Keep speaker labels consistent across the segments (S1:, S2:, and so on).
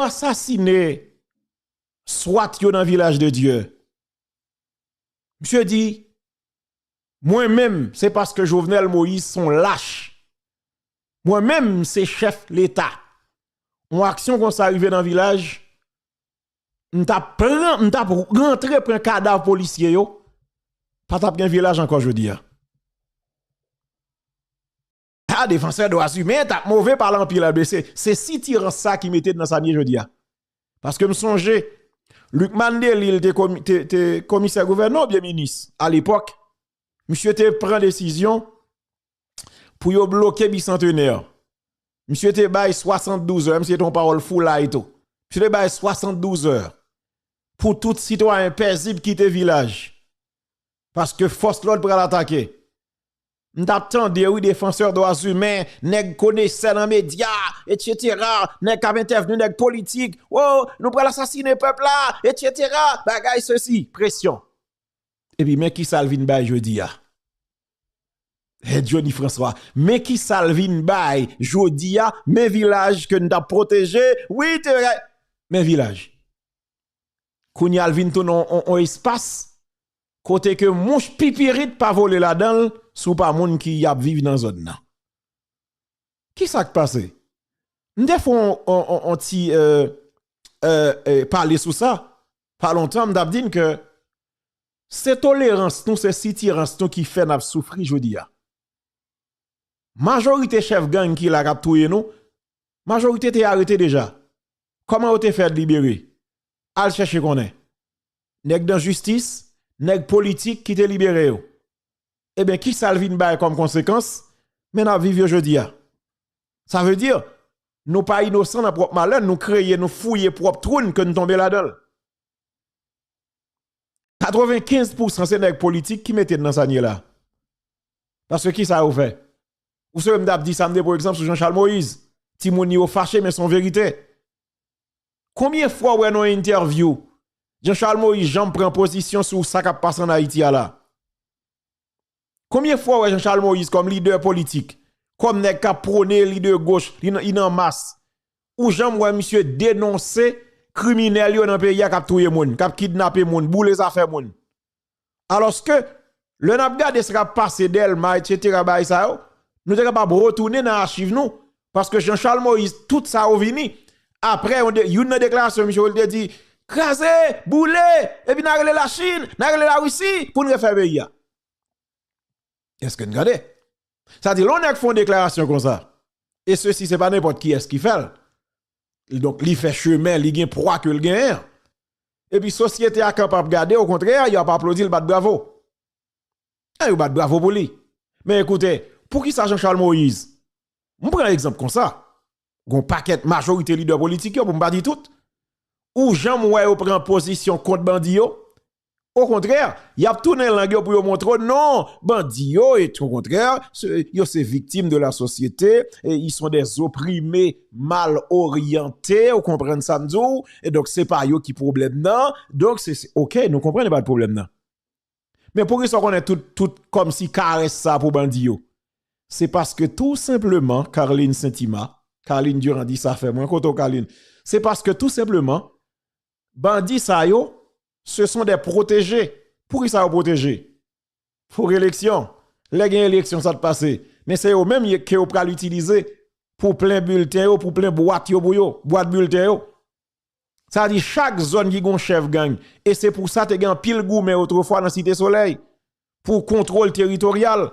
S1: assassiné soit yo dans le village de Dieu. Monsieur dit, moi-même, c'est parce que Jovenel Moïse sont lâches. Moi-même, c'est chef l'État. En action qu'on s'est arrivé dans le village, m't'a rentré pour un cadavre policier yo. Pas tap un village encore je dis. Ah, défenseur de droits humains, t'as mauvais parlant pile c'est si tirant ça qui mettait dans sa vie je dis. Parce que me songe Luc Mandel il était commissaire gouverneur bien ministre à l'époque. Monsieur te prend décision pour yo bloquer bicentenaire. Monsieur te bail 72 heures, monsieur ton parole fou là et tout. Monsieur te bail 72 heures pour tout citoyen paisible quitter village. Parce que force l'autre pour l'attaquer. M'attendez oui défenseurs des droits humains, nèg connaisseur dans médias, etc. Nèg cap intervenu nèg politique. Oh, nous pral assassiner peuple là, etc. Bagay ceci, pression. Et puis mais qui Salvin bay jodi a? Et Johnny François, mais qui Salvin bay jodi a, mes villages que nous t'a protégé, oui, mes villages. Kounya Alvin ton on espace côté que mouche pipirite pas voler là-dedans sous pas moun qui y a vivre dans zone là. Qui ça qui passe? M'dè font on ti parler sous ça. Pas longtemps m'd'a dit que c'est tolérance nous c'est sitirance nous qui fait n'a souffrir jodi a. Majorité chef gang qui la capturé nous, majorité t'est arrêté déjà. Comment on te fait libérer? Al chercher qu'on est. Nèg dans justice, nèg politique qui te libéré yo. Eh bien qui Salvin bay comme conséquence? Mais n'a vivre jeudi a. Ça veut dire nous pas innocents dans propre malheur, nous créer, nous fouiller propre trône que nous tomber là-dedans. 95% c'est nèg politique qui mettent dans sa nier là. Parce que qui ça a fait? Ou ce m'dap dit samedi par exemple sur Jean-Charles Moïse, Timouni au fâché mais son vérité. Combien de fois ouais non interview Jean-Charles Moïse Jean prend position sur ça qui passe en Haïti là. Combien de fois ouais Jean-Charles Moïse comme leader politique, comme nèg ka prôner leader gauche, il en masse. Ou Jean ouais monsieur dénoncer criminel yo dans pays qui touyer moun, qui kidnapper moun, boule les affaires moun. Alors que le n'a regardé ce qui passé d'Elma etc. ba ça yo, nous sommes capables de retourner dans l'archive nous parce que Jean-Charles Moïse tout ça au vini après on une déclaration monsieur il dit craser bouler et puis n'a la Chine n'a la Russie pour nous faire pays. Est-ce que vous regardez? Ça dit l'on a fait une déclaration comme ça et ceci c'est pas n'importe qui est-ce qui fait. Donc il fait chemin il gagne proie que le gagne et puis société a capable garder au contraire il a pas applaudi le bat bravo. Il bat bravo pour lui. Mais écoutez pour qui ça Jean-Charles Moïse? On prend un exemple comme ça. Gon paquet majorité leader politique pour me dire tout. Ou Jean Moué prend position contre bandi yo. Au contraire, il y a tourné langue pour montrer non, bandi yo et au contraire, yo c'est victime de la société et ils sont des opprimés mal orientés, vous comprenez ça m'dou et donc c'est pas yo qui problème non. Donc c'est OK, nous comprenons pas de problème non. Mais pour ça qu'on est tout comme si caresse ça pour bandi yo. C'est parce que tout simplement, Caroline Saint-Ima, Caroline Durand dit ça fait moins koto Caroline. C'est parce que tout simplement, bandits ça yo, ce sont des protégés. Pour qui ça va protéger? Pour élection. Les gains élection ça te passe. Mais c'est eux même qui ont pral l'utiliser pour plein bulletin yo, pour plein boîte yo, boîte bulletin yo. Ça dit chaque zone qui gon chef gang et c'est pour ça te gen pile gourmet autrefois dans Cité Soleil pour contrôle territorial.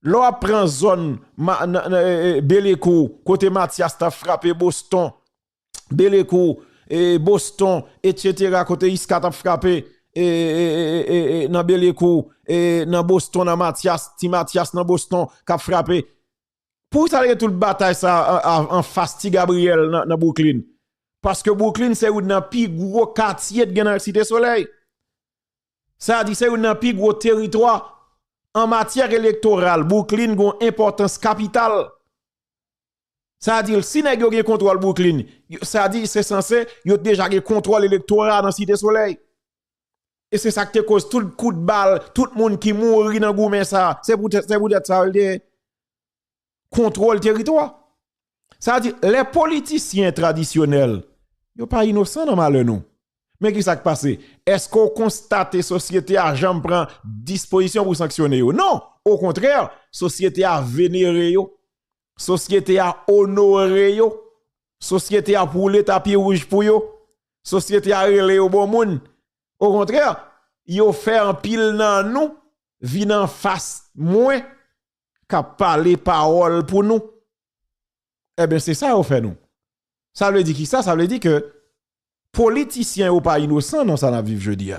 S1: L'on prend zone Beléco, côté Mathias t'a frappé Boston, Beléco, Boston, etc. Côté Iska t'a frappé dans Beléco, dans Boston, dans Mathias, Ti Mathias dans Boston, qu'a frappé. Pour ça, il y a toute bataille ça en face Gabriel dans Brooklyn. Parce que Brooklyn, c'est un des plus gros quartiers de la Cité Soleil. Ça dit, c'est un des plus gros territoire. En matière électorale, Brooklyn a une importance capitale. Ça veut dire, si vous avez contrôle Brooklyn, ça dit c'est censé, vous avez déjà un contrôle électoral dans Cité Soleil. Et c'est ça qui cause tout le coup de balle, tout le monde qui mourit dans Goumen ça. C'est pour être ça, le contrôle territoire. Ça veut dire, les politiciens traditionnels Yo pas innocent dans malheur non. Mais qui ça qui passe? Est-ce qu'on constate que société a jamais prend disposition pour sanctionner yo? Non, au contraire, société a vénéré yo. Société a honoré yo. Société a pour l'état pied rouge pour yo. Société a relé au bon monde. Au contraire, yo fait un pile nan nous, vin en face moins qu'a parler parole pour nous. Eh bien c'est ça au fait nous. Ça veut dire qui ça? Ça veut dire que politiciens ou pas innocents dans ça la vivre jeudi.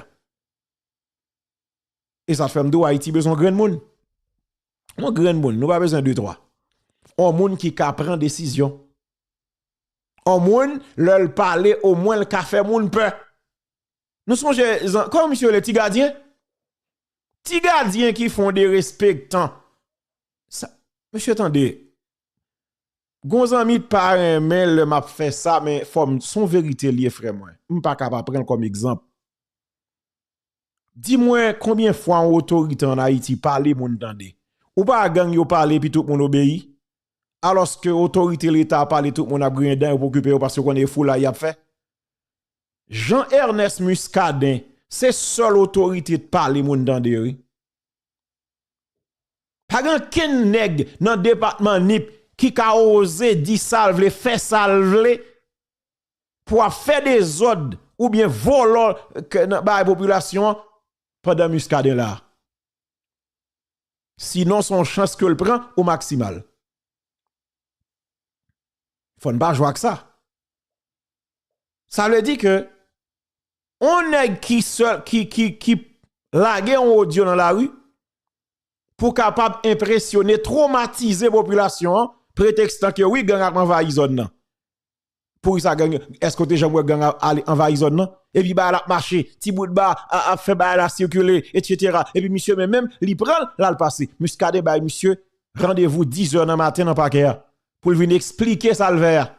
S1: Et ça fait m'dou Haïti besoin de grand monde. Un grand monde, nous pas besoin de trois. Un monde qui ka prend décision. Un monde leur parler au moins le café monde peur. Nous sommes comme monsieur les petits gardiens qui font des respectants. Ça, monsieur attendez. Gonzan mi par un mail m'a fait ça mais forme son vérité lié frère moi. M pas capable prendre comme exemple. Dis-moi combien fois en autorité en Haïti parler moun tande. Ou pas gang yo parler puis tout moun obéit. Alors que autorité l'état parler tout moun a grindin pour occuper parce qu'on est fou là y a fait. Jean-Ernest Muscadin, c'est seule autorité de parler moun tande oui. Pas grand ken nèg dans département NIP qui a osé dire salve, fait salve pour faire des ordres ou bien voler dans la population pendant Muscadet là. Sinon, son chance que le prend au maximal. Faut ne pas jouer avec ça. Ça veut dire que on est qui lague un audio dans la rue pour capable impressionner, traumatiser la population, prétextant que oui, gang a envahi zone nan. Pour ça gang, est-ce que déjà gang a envahi zone nan? Et puis bah la marché, ti bout de ba a fait ba la circuler, etc. Et puis monsieur même li prend là le passé. Muscadet ba monsieur, rendez-vous 10h dans matin dans parquet pour venir expliquer ça le vert.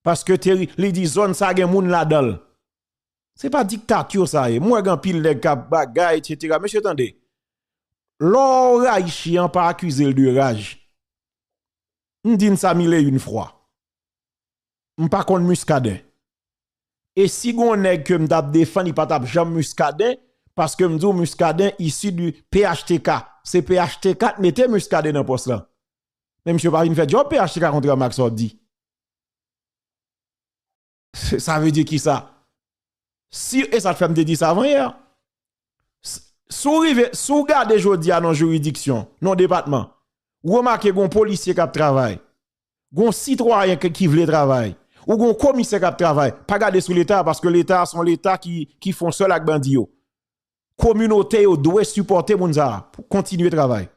S1: Parce que li dit zone ça gen moun là-dedans. C'est pas dictature ça y. Moi gan pile de cap bagay, etc. Monsieur attendez. L'or haïtien pas accusé de rage. M'dine ça mille une fois. M'pas contre Muscadet. Et si gon nèg que m'tap défendre, il pas tap Jean Muscadet parce que m'dou Muscadet issu du PHTK. C'est PHTK mettez Muscadet dans poste là. Mais monsieur pas vinn fait job PHTK contre Max Ordi. Ça veut dire qui ça? Si et ça fait me dire ça avant hier. Sous garde jodi à non juridiction, non département. Remarquez gon policier qui travaille. Gon citoyen qui veut travailler. Ou gon commissaire qui travaille. Pas garder sous l'état parce que l'état sont l'état qui font seul avec bandi yo. Communauté yo doit supporter moun za pour continuer travail.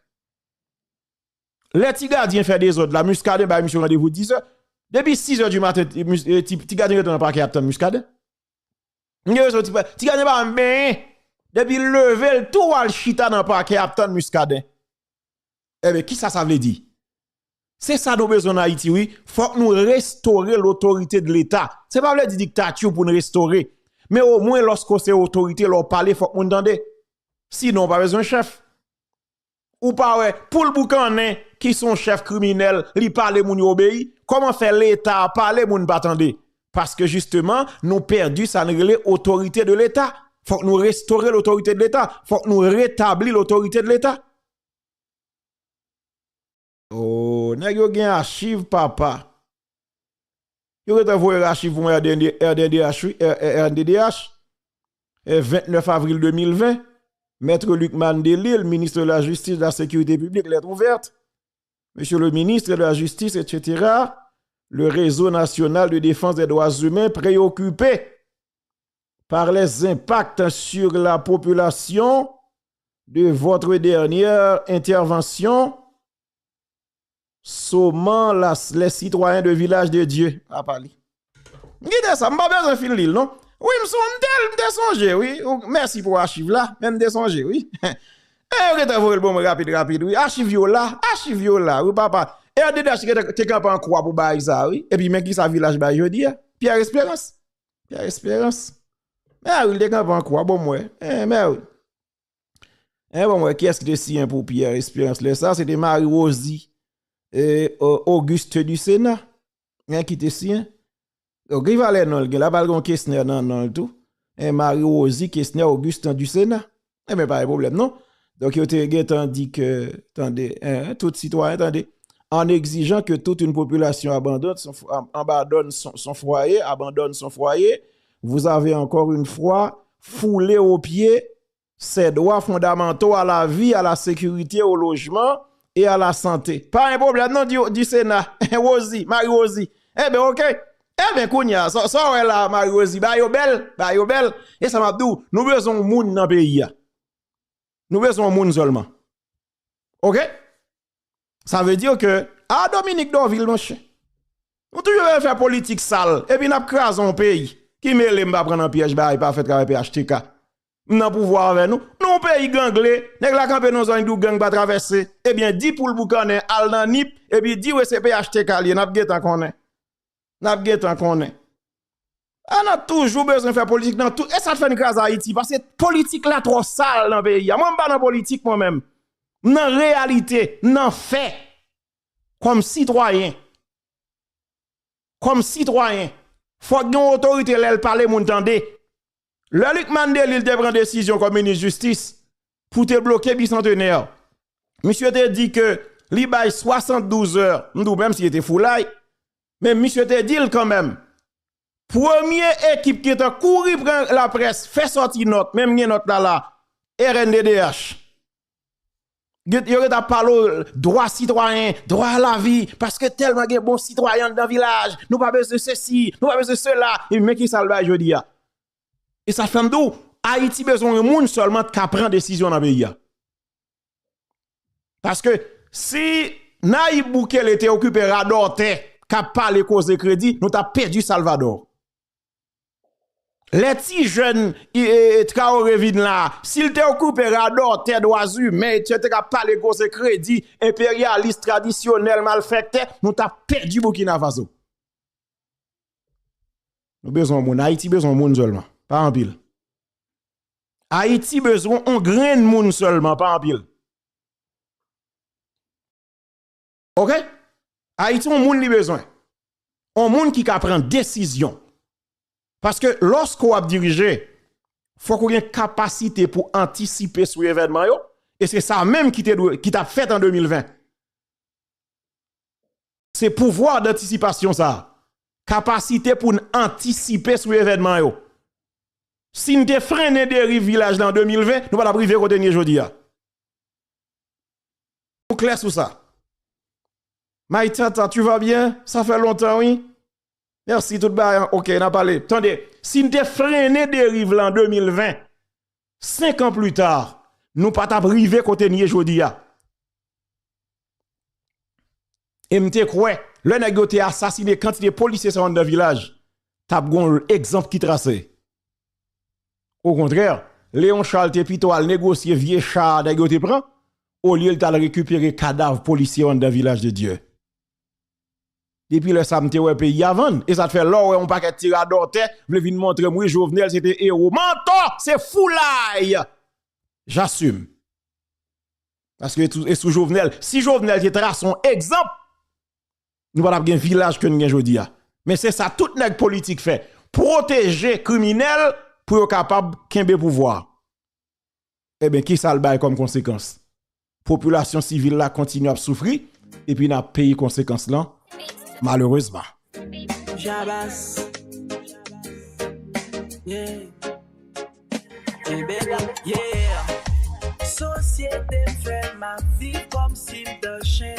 S1: Les petits gardiens fait des ordres, la Muscadet ba monsieur rendez-vous 10h. Depuis 6h du matin, petit gardien dans le parquet attend Muscadet. Petit gardien ba ben depuis lever tout al chita dans le parquet attend Muscadet. Eh bien, qui ça veut dire? C'est ça nos besoins en Haïti, oui. Faut que nous restaurer l'autorité de l'État. C'est pas une dictature pour nous restaurer. Mais au moins, lorsque c'est autorité, leur parler, faut que nous entende. Sinon, pas besoin de chef. Ou pas, ouais, pour le boucan, qui sont chefs criminels, li parle, moun obéi. Comment faire l'État parler, moun pas attendre? Parce que justement, nous perdu ça l'autorité de l'État. Faut que nous restaurer l'autorité de l'État. Faut que nous rétablir l'autorité de l'État. Oh, nèg yo gen archive papa. Yo retrouvé archive pour RDDH 29 avril 2020. Maître Luc Mandelil, ministre de la Justice et de la Sécurité publique, lettre ouverte. Monsieur le ministre de la Justice, etc. Le réseau national de défense des droits humains préoccupé par les impacts sur la population de votre dernière intervention. Sommant les citoyens de village de Dieu. A parler. Gide ça, m'pa besoin fin l'île, non? Oui, m'songe, oui. Merci pour l'archive là, même desonge, oui. Eh, retrouve le bon rapide, oui. Archive là, oui, papa. Et RDDH te camp en croix pour bailler ça, oui. Et puis, mais qui sa village bailler jeudi, Pierre Espérance. Mais oui, te camp en croix, bon, moi. Mais oui. Bon, moi, qui est-ce qui te sien pour Pierre Espérance? Ça, c'était Marie-Rosie. Auguste du Sénat, qui te sien. Donc, il va aller non, là, pas le questionnaire non, tout. Et Marie-Rosie, questionnaire Augustin du Sénat. Eh bien, pas de problème, non? Donc, il a dit que, attendez, tout citoyen, attendez, en exigeant que toute une population abandonne son foyer, abandonne son foyer, vous avez encore une fois foulé aux pieds ses droits fondamentaux à la vie, à la sécurité, au logement et à la santé. Pas un problème, non, du Sénat. Rosie, Marie-Rosie. Eh bien, ok. Eh bien, Kounia, ça ouais là, Marie-Rosie, bah yo belle. Et ça m'a dit, nous besoin de monde dans le pays. Nous besoin de monde seulement. Ok? Ça veut dire que, à Dominique Dorville, mon cher, nous toujours faire politique sale, et puis nous crasons un pays qui mêle m'a prendre un piège, bah, il pas fait travail PHTK. Nous pouvoir avec nous. Nous, pays ganglé, nous la campé nos zones d'où gang va traverser. Eh bien, dit pour le boucané, al nan nip, et puis dit, ouais, c'est PHTK, n'a pas guetan qu'on est. On a toujours besoin de faire politique dans tout. Et ça fait une grâce à Haïti, parce que politique là trop sale dans le pays. Moi, je ne suis pas dans politique moi-même. Dans réalité, dans fait, comme citoyen, faut que une autorité elle parle moun tande. Le Luc Mandel il te prend décision comme ministre de justice pour te bloquer bicentenaire. Monsieur te dit que li bay 72 heures, même s'il était foulay, mais monsieur te dit quand même. Première équipe qui est couru prendre la presse, fait sortir note, même note là, RNDDH. Il y a parlé droit citoyen, droit à la vie, parce que tellement de bons citoyens dans le village, nous pas besoin de ceci, nous pas besoin de cela, et mais qui ça le je dis. Et ça fait d'où Haïti besoin de monde seulement qui prend décision dans le pays. Parce que si Naïb Boukele était occupé radar, qui a parlé cause de crédit, nous avons perdu Salvador. Les petits jeunes Traoré vin là, s'il te occupé radar, tes droits humains, tu te parlé cause de crédit impérialiste traditionnel malfecté, nous avons perdu Burkina Faso. Nous besoin de monde, Haïti besoin de monde seulement, pas en pile. Haïti besoin un grain de monde seulement, pas en pile. OK? Haïti un monde li besoin. Un monde qui ka prendre décision. Parce que lorsqu'on a dirigé, faut qu'on ait une capacité pour anticiper sur l'événement et c'est ça même qui t'a fait en 2020. C'est pouvoir d'anticipation ça. Capacité pour anticiper sur l'événement. Si nous te freiné des villages dans 2020, nous pas la priver côté aujourd'hui. Nous clair sur ça. Maïtata, tu vas bien? Ça fait longtemps, oui? Merci, tout bas. OK, on a parlé. Attendez, si nous te freiné des rives en 2020, 5 ans plus tard, nous pas ta priver côté ni aujourd'hui. Et m'te quoi, le nèg te assassiné quand les policiers sont dans le village. T'as un exemple qui tracé. Au contraire, Léon Charles te pito al négocier vieux char nèg te prend au lieu de récupérer cadavre policier dans le village de Dieu. Depuis le samedi ouais pays avant et ça te fait là on paquet tirador te veut venir montrer moi Jovenel c'était héros. Menton, c'est foulaille. J'assume. Parce que sous Jovenel, si Jovenel te trace son exemple, nous pas un village que nous avons aujourd'hui. Mais c'est ça tout nèg politique fait, protéger criminel pour être capable de pouvoir. Eh bien qui ça le bail comme conséquence? Population civile là continue à souffrir et puis n'a payé conséquences là. Malheureusement.
S2: Jabas. Yeah. Yeah. Société fait ma vie comme s'il de chien.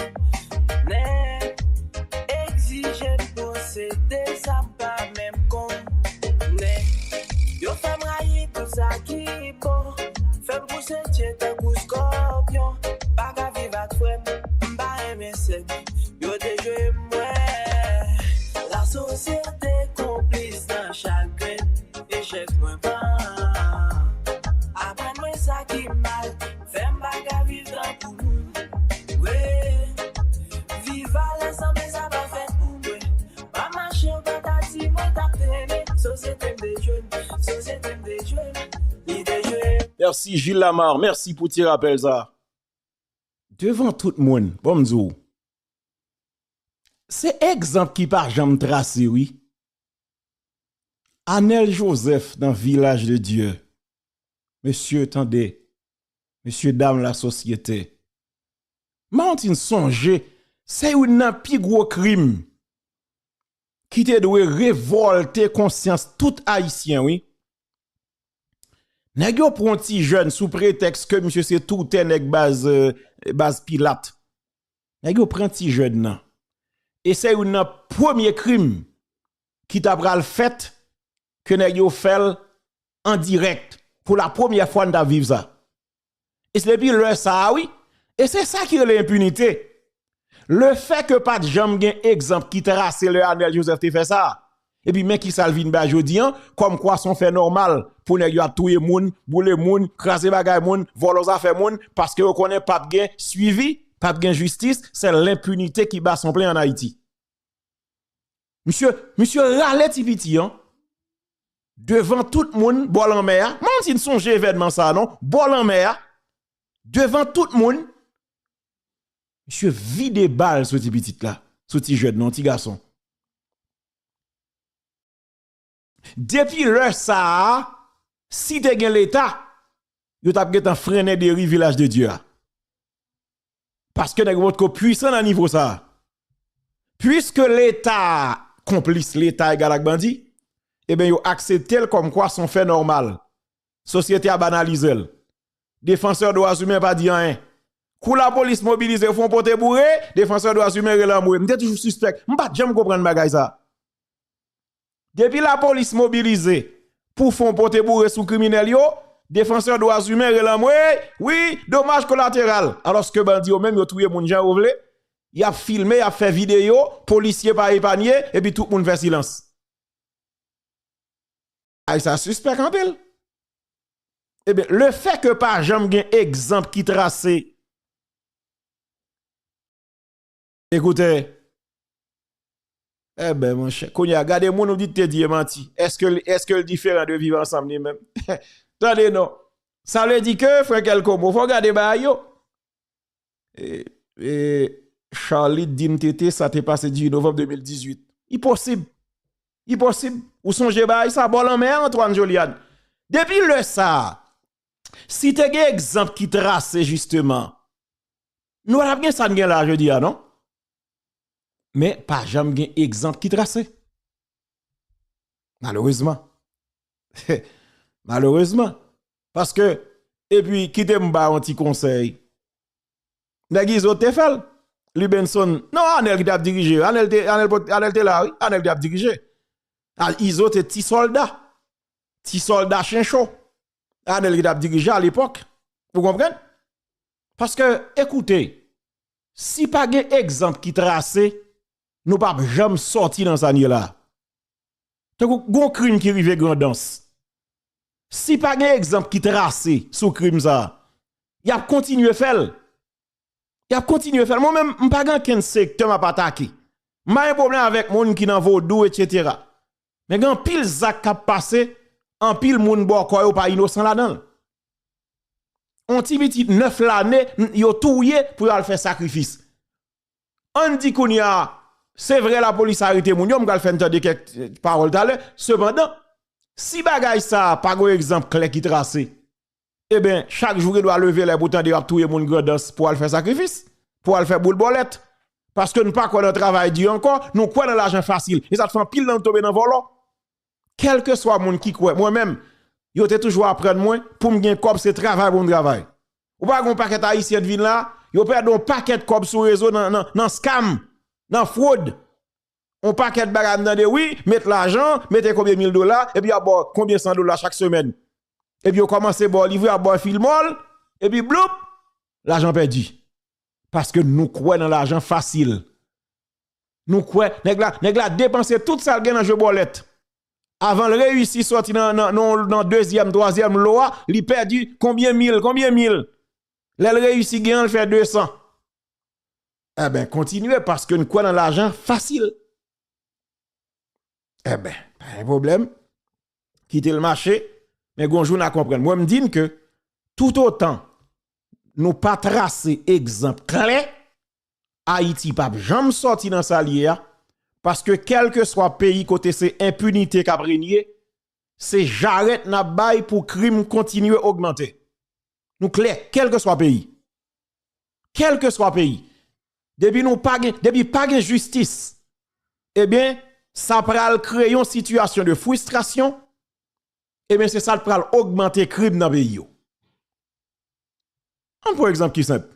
S2: Mais exiger posséder ça pas même con. Mais yo femme railler tout ça qui bon. Fait pousser tiens ta scorpion. Pas qu'à vivre à toi. M'ba aimer c'est. Yo déjoué moi. La société complice dans chagrin. Échec moi pas. Après moi ça qui mal. Fais m'baga vivre dans pour nous. Ouais. Viva l'ensemble ça va faire pour moi. Pas marcher en patati moi t'a traîné. Société des jeunes. Société des jeunes.
S1: Merci Gilles Lamar. Merci pour tes rappels ça. Devant tout le monde. Bon m'dou. C'est exemple qui par jamais tracé, oui. Anel Joseph dans Village de Dieu. Monsieur, attendez. Monsieur, dame, la société. M'ont-il songé, c'est un plus gros crime qui te doit révolter conscience tout haïtien, oui. Nèg yo prend ti jeune sous prétexte que monsieur c'est tout un nèg base Pilate. Nèg yo prend ti jeune nan. Et c'est un premier crime qui t'a pral fait que nèg yo fait en direct pour la première fois dans vivre ça. Et c'est depuis le ça oui, et c'est ça qui est l'impunité. Le fait que pas de jambe gen exemple qui trace le Anel Joseph te fait ça. Et puis mais qui Salvin ba jodi comme quoi son fait normal pour nèg yo touyer moun, boule moun, craser bagay moun, voler affaire moun parce que on connaît pas de suivi, pas de justice, c'est l'impunité qui bat son plein en Haïti. Monsieur râle ti piti devant tout le monde bol en mer. Moi si ne songe événement ça non, bol en mer devant tout le monde. Monsieur vide balle ce petit là, ce petit jeune non, petit garçon. Depuis l'heure ça, si te gen l'état, yo t'a gen freiner des Village de Dieu. Parce que nèg votre puissant à niveau ça. Puisque l'état complice, l'état égal ak bandi, eh ben yo accepté comme quoi son fait normal. Société a banalisé. Défenseur droits humains pas dit rien. Kou la police mobilisée font porter bourré, défenseur droits humains relamoué. M'était toujours suspect. M'pas jamais comprendre bagay ça. Depuis la police mobilisée pour font porter bourré sous criminel yo, défenseur droits humains relamoué, oui, dommage collatéral. Alors que bandi yo même yo touye moun jan ovle, y a filmé, y a fait vidéo, policier pas épargné et puis tout le monde fait silence. Ay ça suspect en pile. Eh bien, le fait que pas jamais gen exemple qui tracé. Écoutez, eh ben mon cher, quand y a regardé moun nous dit te dit menti. Est-ce que le différent de vivre ensemble ni même? Attendez non. Ça veut dire que frère quelqu'un faut regarder ba yo. Et Charlie Dimtete ça t'est passé 10 novembre 2018. Impossible. Ou songe ba ça bol en mer Antoine Joliane. Depuis le ça, si tu as un exemple qui trace justement, nous avons bien ça là je dis non? Mais pas jamais un exemple qui trace. Malheureusement. Malheureusement. Parce que, et puis, qui t'aime ba un petit conseil. Nèg iso te fel. Lubenson, non, Anel qui t'a dirigé. Anel te là, oui. Anel qui t'a dirigé. Iso te petit soldat. Petit soldat chinchot. Anel qui t'a dirigé à l'époque. Vous comprenez? Parce que, écoutez, si pas un exemple qui trace, nous pas jamais sorti dans ça là. C'est un crime qui arrive grandance. Si pas un exemple qui trace sous crime ça, y a continué faire. Y a continué faire. Moi même m'pas gan secteur m'a pas attaqué. M'a un problème avec moun qui nan vaudou etc. Mais gan pile zak k'ap passé, en pile moun bo ko yo pas innocent là-dedans. On ti petit 9 l'année, yo touye pour aller faire sacrifice. On dit qu'on y a c'est vrai la police a arrêté moun yo m'gal faire entendre quelques paroles d'aller. Cependant, si bagay ça pas un exemple clair qui tracé, eh bien chaque jour il doit lever les boutons de touyer moun grandance pour aller faire sacrifice, pour aller faire boule bolette parce que nous pas quoi dans travail dur encore, nous quoi dans l'argent facile. Et ça te fait pile dans tomber dans volant. Quel que soit moun qui quoi, moi-même yo te toujours apprendre moi pour me gagner comme c'est travail bon travail. Ou pas gon paquet haïtien de vin là, yo perd un paquet comme sur réseau dans scam, dans fraude. On paquet de bagages dans de oui, mettre l'argent, mettez combien $1000 et puis à bord combien $100 chaque semaine. Et puis on commence à livrer à bord filmol et puis bloup, l'argent perdu. Parce que nous croyons dans l'argent facile. Nous croyons nèg la dépenser tout ça dans jeu bolette. Avant le réussir sorti dans deuxième, troisième loi, il perdu combien mille. Là le réussit gagne le fait 200. Eh ben continuez parce que nous croyons dans l'argent facile. Eh ben, pas de problème. Quittez le marché, mais gonjou n'a comprendre. Moi me dis que tout autant nous pas tracer exemple clair, Haïti pas jamais sorti dans sa lière parce que quel que soit pays côté c'est impunité qu'a régné, c'est j'arrête n'a bail pour crime continuer à augmenter. Nous clair, quel que soit pays. Quel que soit pays. Depuis pas de justice, eh bien, ça pral créer une situation de frustration. Eh bien, c'est ça qui pral augmenter crime dans le pays. Un pour exemple qui simple.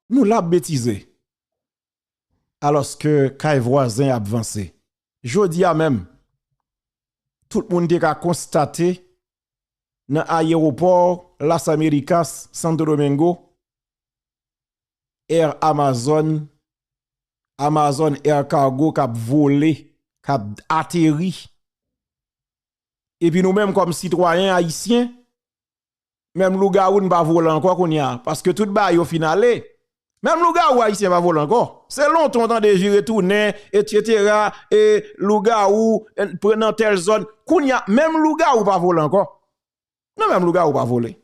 S1: Nous l'a bêtisé. Alors que Kay voisin a avancé. Jodi a même, tout le monde a constaté dans l'aéroport Las Americas, Santo Domingo, Air Amazon Air Cargo qui a volé, qui a atterri. Et puis nous-mêmes comme citoyens haïtiens, même Lougaou n'a pas volé encore qu'on y a. Parce que tout le bail au final, même Lougaou haïtien va voler encore. C'est longtemps temps de gérer tourner, etc. Et Lougaou, prenant telle zone, qu'on y a, même Lougaou pas voler encore. Non, même Lougaou pas voler.